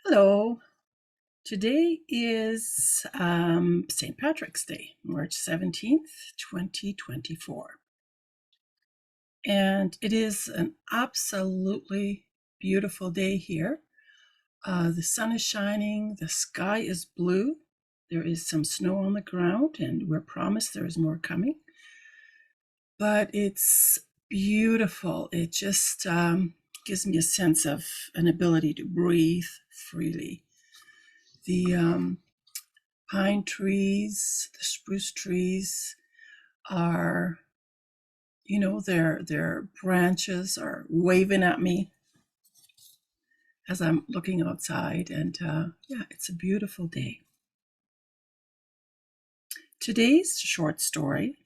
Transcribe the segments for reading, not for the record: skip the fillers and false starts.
Hello. Today is St. Patrick's Day, March 17th, 2024. And it is an absolutely beautiful day here. The sun is shining, the sky is blue, there is some snow on the ground, and we're promised there is more coming. But it's beautiful. It just gives me a sense of an ability to breathe freely. The pine trees, the spruce trees are, their branches are waving at me as I'm looking outside. And yeah, it's a beautiful day. Today's short story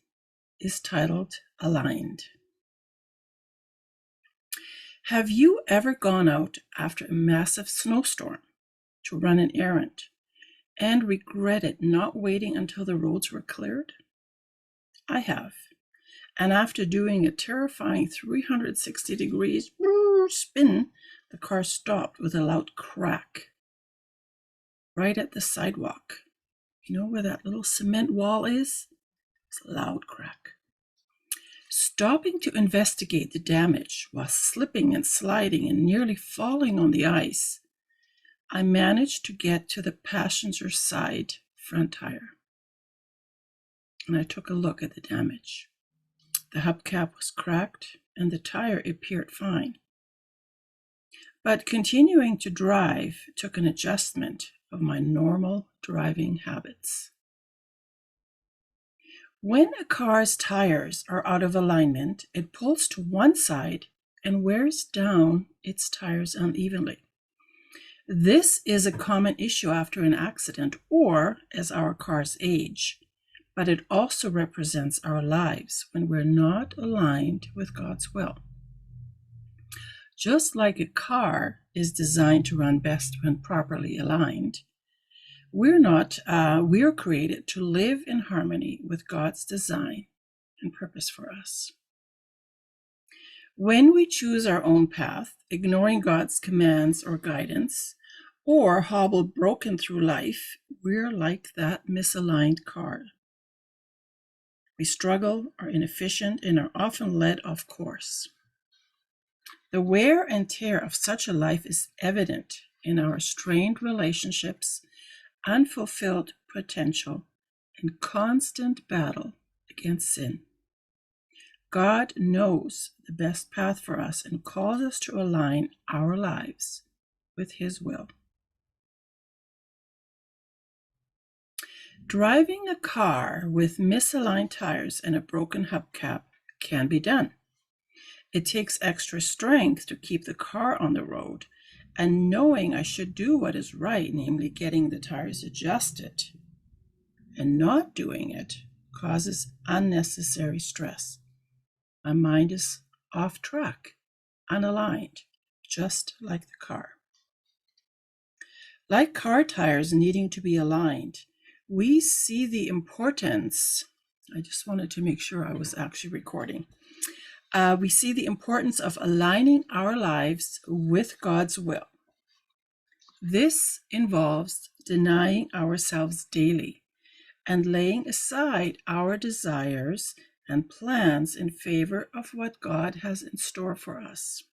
is titled Aligned. Have you ever gone out after a massive snowstorm to run an errand and regretted not waiting until the roads were cleared? I have. And after doing a terrifying 360 degrees spin, the car stopped with a loud crack right at the sidewalk. You know where that little cement wall is? It's a loud crack. Stopping to investigate the damage while slipping and sliding and nearly falling on the ice, I managed to get to the passenger side front tire. And I took a look at the damage. The hubcap was cracked and the tire appeared fine. But continuing to drive took an adjustment of my normal driving habits. When a car's tires are out of alignment, it pulls to one side and wears down its tires unevenly. This is a common issue after an accident or as our cars age, but it also represents our lives when we're not aligned with God's will. Just like a car is designed to run best when properly aligned, we're created to live in harmony with God's design and purpose for us. When we choose our own path, ignoring God's commands or guidance, or hobble broken through life, we're like that misaligned car. We struggle, are inefficient, and are often led off course. The wear and tear of such a life is evident in our strained relationships, unfulfilled potential, and constant battle against sin. God knows the best path for us and calls us to align our lives with His will. Driving a car with misaligned tires and a broken hubcap can be done. It takes extra strength to keep the car on the road, and knowing I should do what is right, namely getting the tires adjusted, and not doing it causes unnecessary stress. My mind is off track, unaligned, just like the car. Like car tires needing to be aligned, we see the importance. I just wanted to make sure I was actually recording. We see the importance of aligning our lives with God's will. This involves denying ourselves daily and laying aside our desires and plans in favor of what God has in store for us.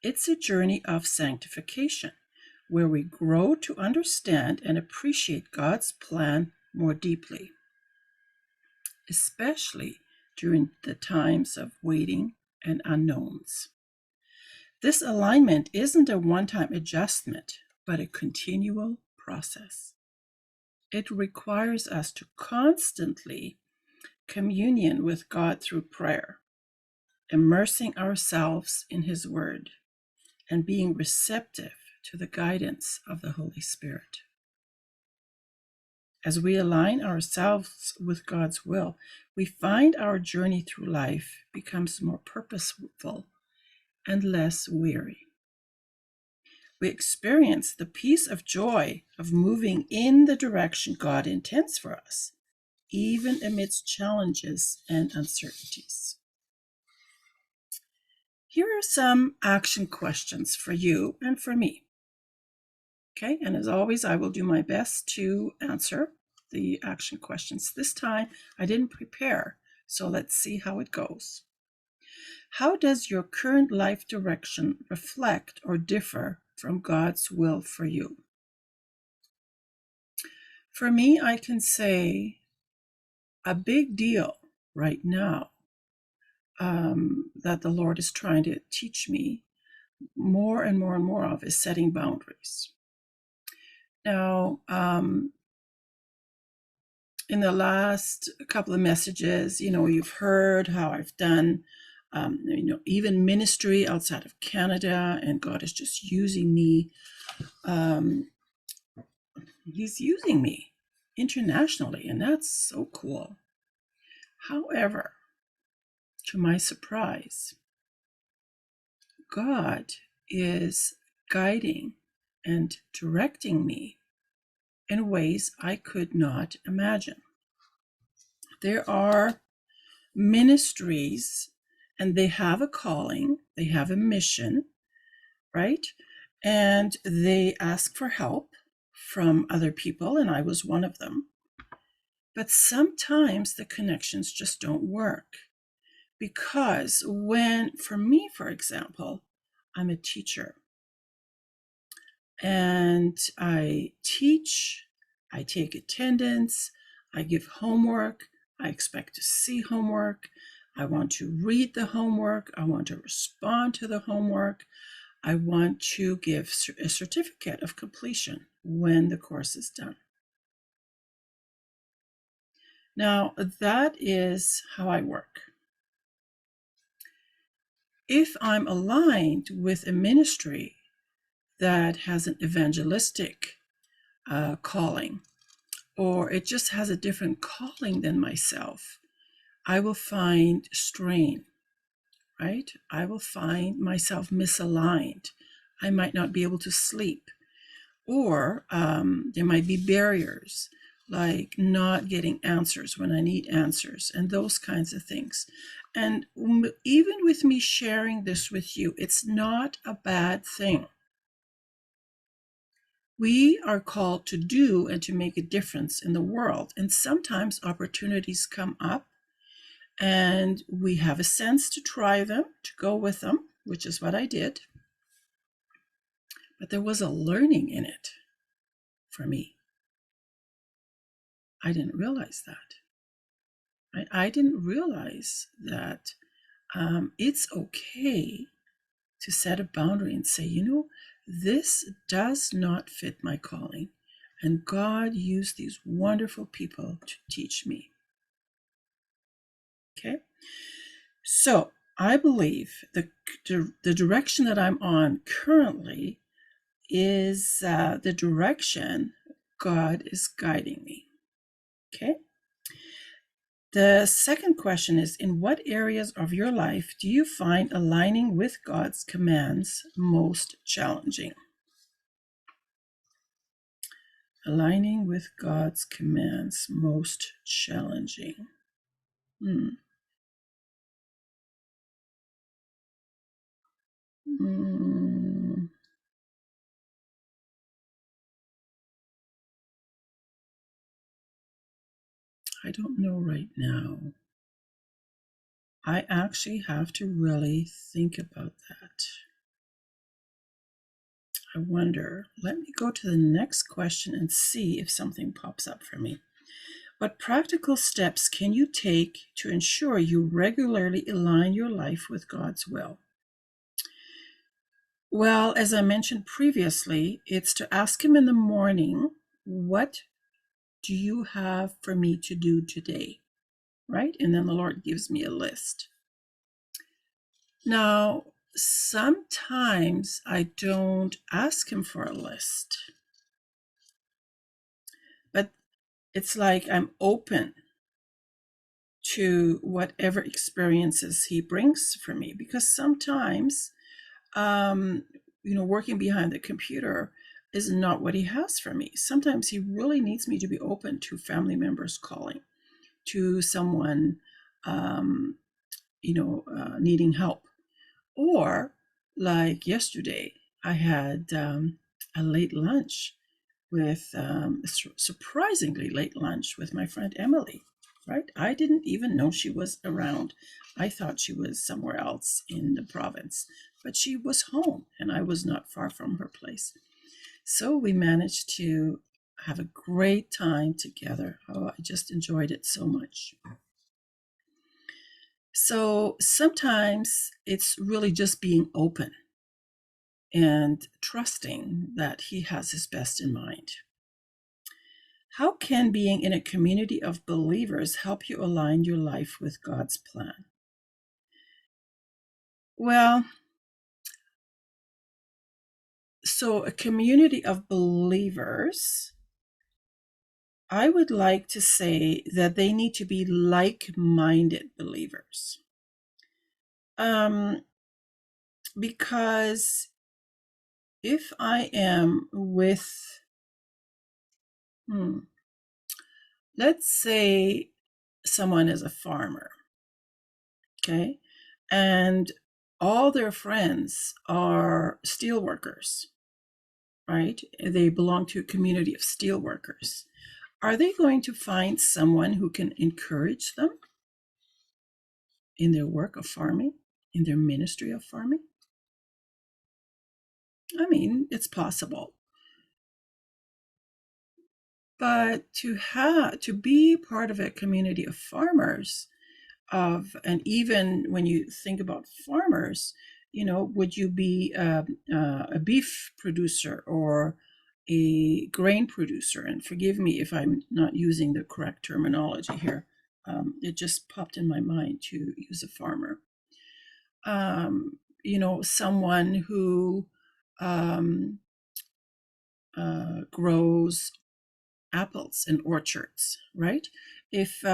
It's a journey of sanctification where we grow to understand and appreciate God's plan more deeply, especially during the times of waiting and unknowns. This alignment isn't a one-time adjustment, but a continual process. It requires us to constantly communion with God through prayer, immersing ourselves in His Word, and being receptive to the guidance of the Holy Spirit. As we align ourselves with God's will, we find our journey through life becomes more purposeful and less weary. We experience the peace of joy of moving in the direction God intends for us, even amidst challenges and uncertainties. Here are some action questions for you and for me. Okay, and as always, I will do my best to answer the action questions. This time, I didn't prepare, so let's see how it goes. How does your current life direction reflect or differ from God's will for you? For me, I can say a big deal right now that the Lord is trying to teach me more and more and more of is setting boundaries. Now, in the last couple of messages, you've heard how I've done, even ministry outside of Canada, and God is just using me. He's using me internationally, and that's so cool. However, to my surprise, God is guiding and directing me in ways I could not imagine. There are ministries, and they have a calling, they have a mission, right? And they ask for help from other people, and I was one of them. But sometimes the connections just don't work. Because for me, for example, I'm a teacher and I teach, I take attendance, I give homework, I expect to see homework, I want to read the homework, I want to respond to the homework, I want to give a certificate of completion when the course is done. Now, that is how I work. If I'm aligned with a ministry that has an evangelistic calling, or it just has a different calling than myself, I will find strain, right? I will find myself misaligned. I might not be able to sleep, or there might be barriers like not getting answers when I need answers, and those kinds of things. And even with me sharing this with you, it's not a bad thing. We are called to do and to make a difference in the world. And sometimes opportunities come up and we have a sense to try them, to go with them, which is what I did. But there was a learning in it for me. I didn't realize that. Right? I didn't realize that it's okay to set a boundary and say, this does not fit my calling. And God used these wonderful people to teach me. Okay? So I believe the direction that I'm on currently is the direction God is guiding me. Okay? The second question is, in what areas of your life do you find aligning with God's commands most challenging? Aligning with God's commands most challenging. I don't know right now. I actually have to really think about that. I wonder. Let me go to the next question and see if something pops up for me. What practical steps can you take to ensure you regularly align your life with God's will? Well, as I mentioned previously, it's to ask Him in the morning, what do you have for me to do today? Right? And then the Lord gives me a list. Now, sometimes I don't ask Him for a list, but it's like I'm open to whatever experiences He brings for me, because sometimes, working behind the computer is not what He has for me. Sometimes He really needs me to be open to family members calling, to someone, needing help. Or like yesterday, I had a late lunch with surprisingly late lunch with my friend Emily, right? I didn't even know she was around. I thought she was somewhere else in the province, but she was home and I was not far from her place. So we managed to have a great time together. Oh, I just enjoyed it so much. So sometimes it's really just being open and trusting that He has His best in mind. How can being in a community of believers help you align your life with God's plan? Well, so a community of believers, I would like to say that they need to be like-minded believers. Because if I am with, let's say someone is a farmer, okay, and all their friends are steel workers, right? They belong to a community of steel workers. Are they going to find someone who can encourage them in their work of farming, in their ministry of farming? I mean, it's possible. But to be part of a community of farmers, and even when you think about farmers, would you be a beef producer or a grain producer? And forgive me if I'm not using the correct terminology here. It just popped in my mind to use a farmer. Someone who um, grows apples in orchards, right? If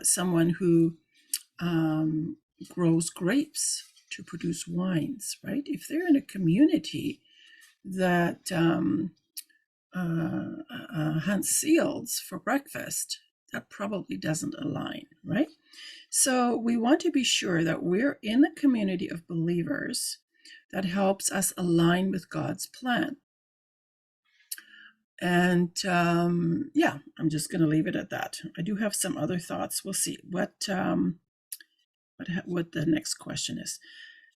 someone who grows grapes to produce wines, right? If they're in a community that hunts seals for breakfast, that probably doesn't align, right? So we want to be sure that we're in the community of believers that helps us align with God's plan. And yeah, I'm just going to leave it at that. I do have some other thoughts. We'll see what the next question is.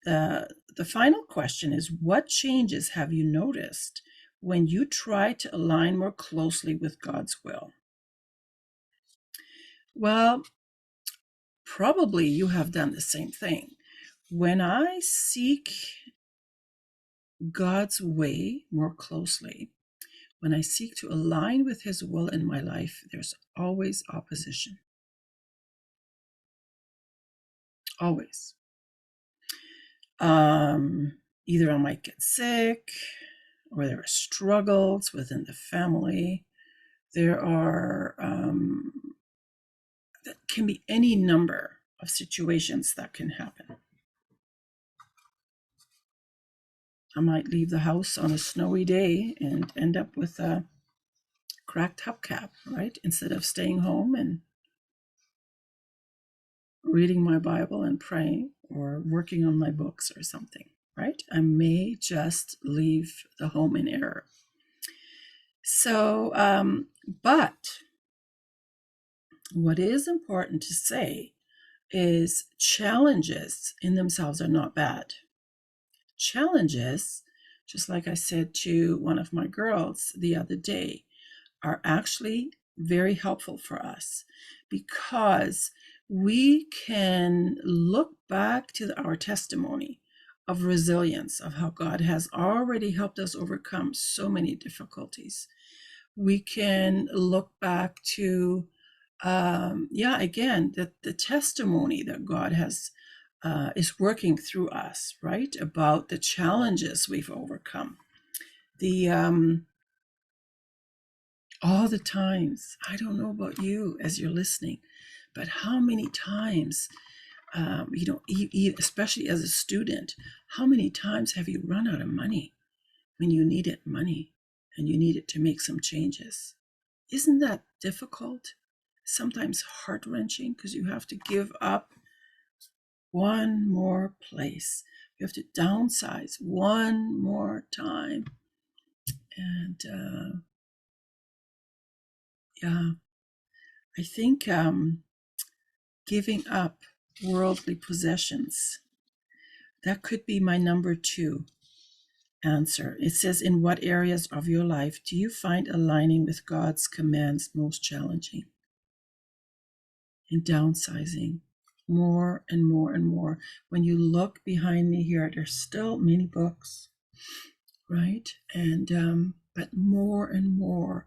The final question is, what changes have you noticed when you try to align more closely with God's will? Well, probably you have done the same thing. When I seek God's way more closely, when I seek to align with His will in my life, there's always opposition. Always. Either I might get sick, or there are struggles within the family. There are, that can be any number of situations that can happen. I might leave the house on a snowy day and end up with a cracked hubcap, right? Instead of staying home and reading my Bible and praying or working on my books or something, right? I may just leave the home in error. So, but what is important to say is challenges in themselves are not bad. Challenges, just like I said to one of my girls the other day, are actually very helpful for us because we can look back to our testimony of resilience, of how God has already helped us overcome so many difficulties. We can look back to, again, the testimony that God has is working through us, right? About the challenges we've overcome. The all the times, I don't know about you as you're listening, but how many times, especially as a student, how many times have you run out of money when you needed money and you needed to make some changes? Isn't that difficult? Sometimes heart-wrenching because you have to give up one more place. You have to downsize one more time. And yeah, I think giving up worldly possessions, that could be my number 2 answer. It says, in what areas of your life do you find aligning with God's commands most challenging? And downsizing more and more and more. When you look behind me here, there's still many books, right? And but more and more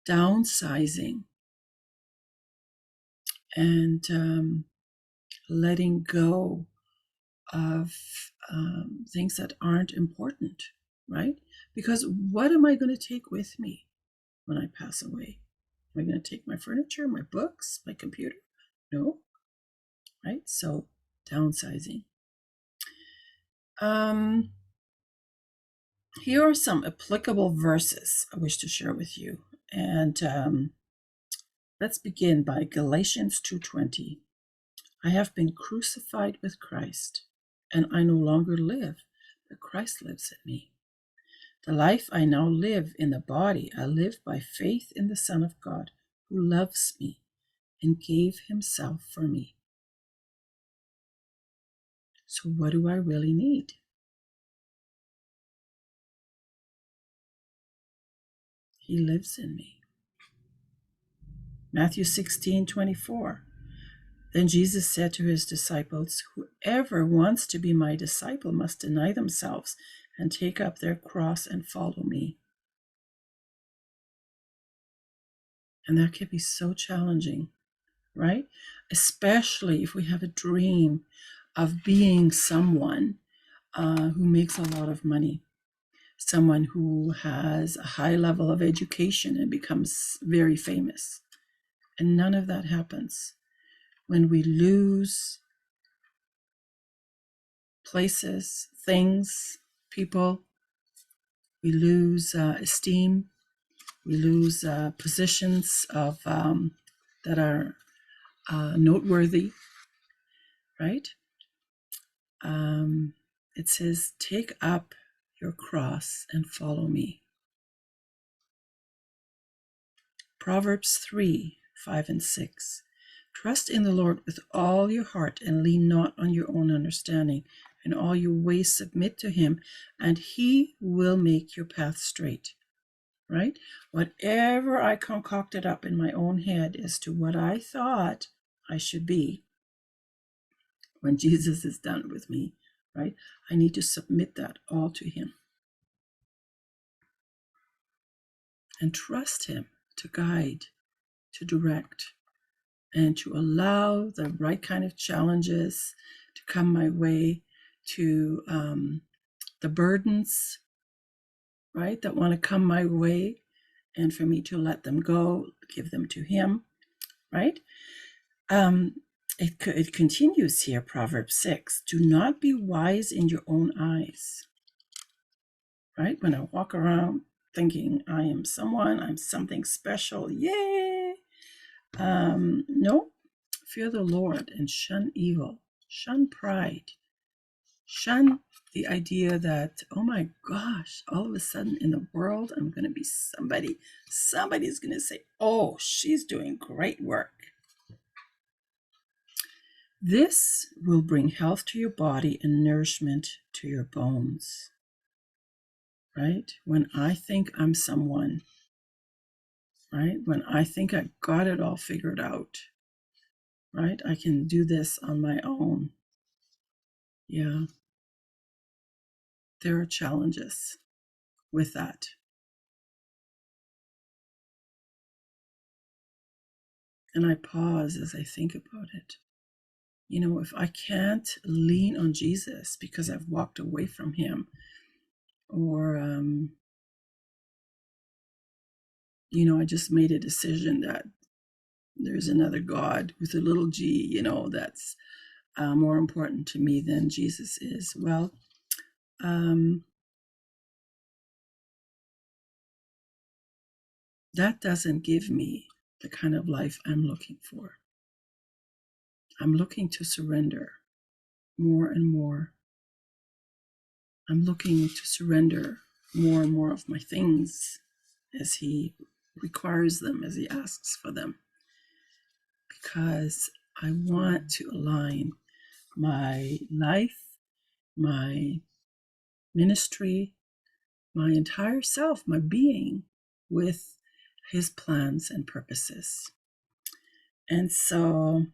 downsizing and letting go of things that aren't important, right? Because what am I going to take with me when I pass away? Am I going to take my furniture, my books, my computer? No, right? So downsizing. Here are some applicable verses I wish to share with you. And let's begin by Galatians 2:20. I have been crucified with Christ, and I no longer live, but Christ lives in me. The life I now live in the body, I live by faith in the Son of God, who loves me and gave himself for me. So what do I really need? He lives in me. Matthew 16:24. Then Jesus said to his disciples, whoever wants to be my disciple must deny themselves and take up their cross and follow me. And that can be so challenging, right? Especially if we have a dream of being someone who makes a lot of money, someone who has a high level of education and becomes very famous. And none of that happens. When we lose places, things, people, we lose esteem, we lose positions of that are noteworthy, right? It says, take up your cross and follow me. Proverbs 3:5-6. Trust in the Lord with all your heart and lean not on your own understanding. In all your ways submit to him, and he will make your path straight. Right? Whatever I concocted up in my own head as to what I thought I should be, when Jesus is done with me, right? I need to submit that all to him and trust him to guide, to direct, and to allow the right kind of challenges to come my way, to the burdens, right, that want to come my way, and for me to let them go, give them to him, right? It continues here, Proverbs 6. Do not be wise in your own eyes, right? When I walk around thinking I am someone, I'm something special, yay! No, fear the Lord and shun evil, shun pride, shun the idea that, oh my gosh, all of a sudden in the world, I'm going to be somebody. Somebody's going to say, oh, she's doing great work. This will bring health to your body and nourishment to your bones, right? When I think I'm someone, right? When I think I got it all figured out, right? I can do this on my own. Yeah. There are challenges with that. And I pause as I think about it. You know, if I can't lean on Jesus because I've walked away from him, or, you know, I just made a decision that there's another God with a little g, you know, that's more important to me than Jesus is. Well, that doesn't give me the kind of life I'm looking for. I'm looking to surrender more and more. I'm looking to surrender more and more of my things as he requires them, as he asks for them, because I want to align my life, my ministry, my entire self, my being, with his plans and purposes. And so,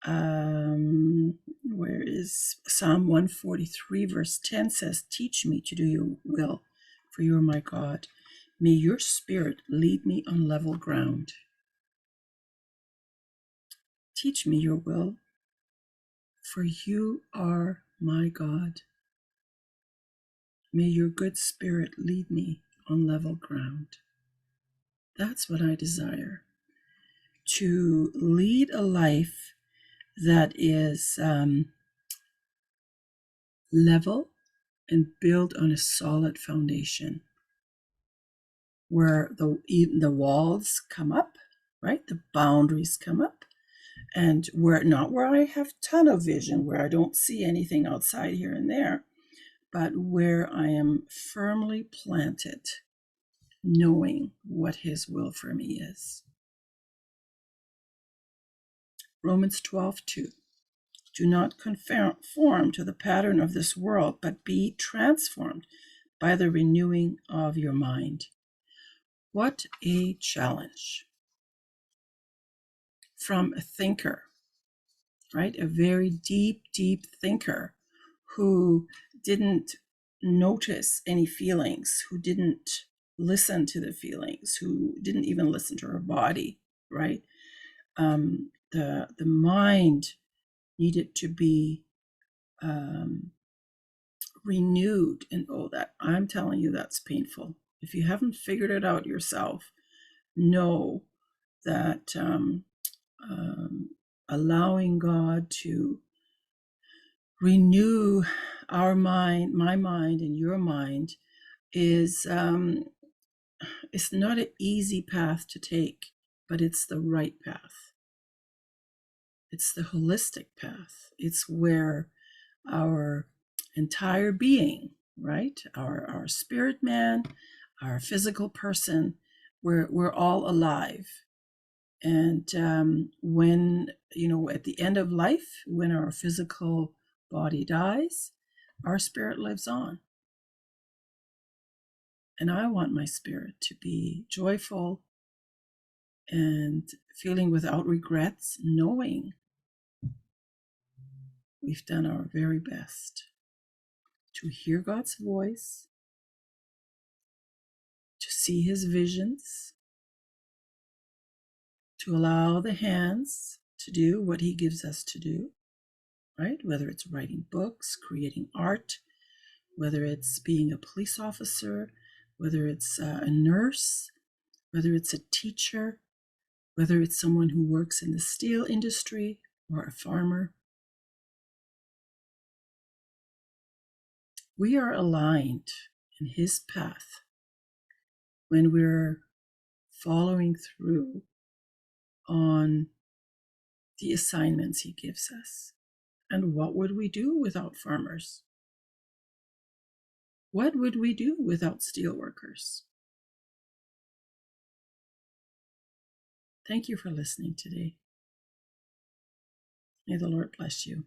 where is Psalm 143, verse 10 says, "Teach me to do your will, for you are my God. May your spirit lead me on level ground." Teach me your will, for you are my God. May your good spirit lead me on level ground. That's what I desire. To lead a life that is level and built on a solid foundation, where the walls come up, right? The boundaries come up, and where I have tunnel vision, where I don't see anything outside here and there, but where I am firmly planted, knowing what his will for me is. Romans 12:2. Do not conform to the pattern of this world, but be transformed by the renewing of your mind. What a challenge from a thinker, right? A very deep, deep thinker who didn't notice any feelings, who didn't listen to the feelings, who didn't even listen to her body, right? The mind needed to be renewed, and that, I'm telling you, that's painful. If you haven't figured it out yourself, know that allowing God to renew our mind, my mind, and your mind is it's not an easy path to take, but it's the right path. It's the holistic path. It's where our entire being, right? Our spirit man, our physical person, we're all alive. And when, at the end of life, when our physical body dies, our spirit lives on. And I want my spirit to be joyful and feeling without regrets, knowing we've done our very best to hear God's voice, to see his visions, to allow the hands to do what he gives us to do, right? Whether it's writing books, creating art, whether it's being a police officer, whether it's a nurse, whether it's a teacher, whether it's someone who works in the steel industry or a farmer. We are aligned in his path when we're following through on the assignments he gives us. And what would we do without farmers? What would we do without steelworkers? Thank you for listening today. May the Lord bless you.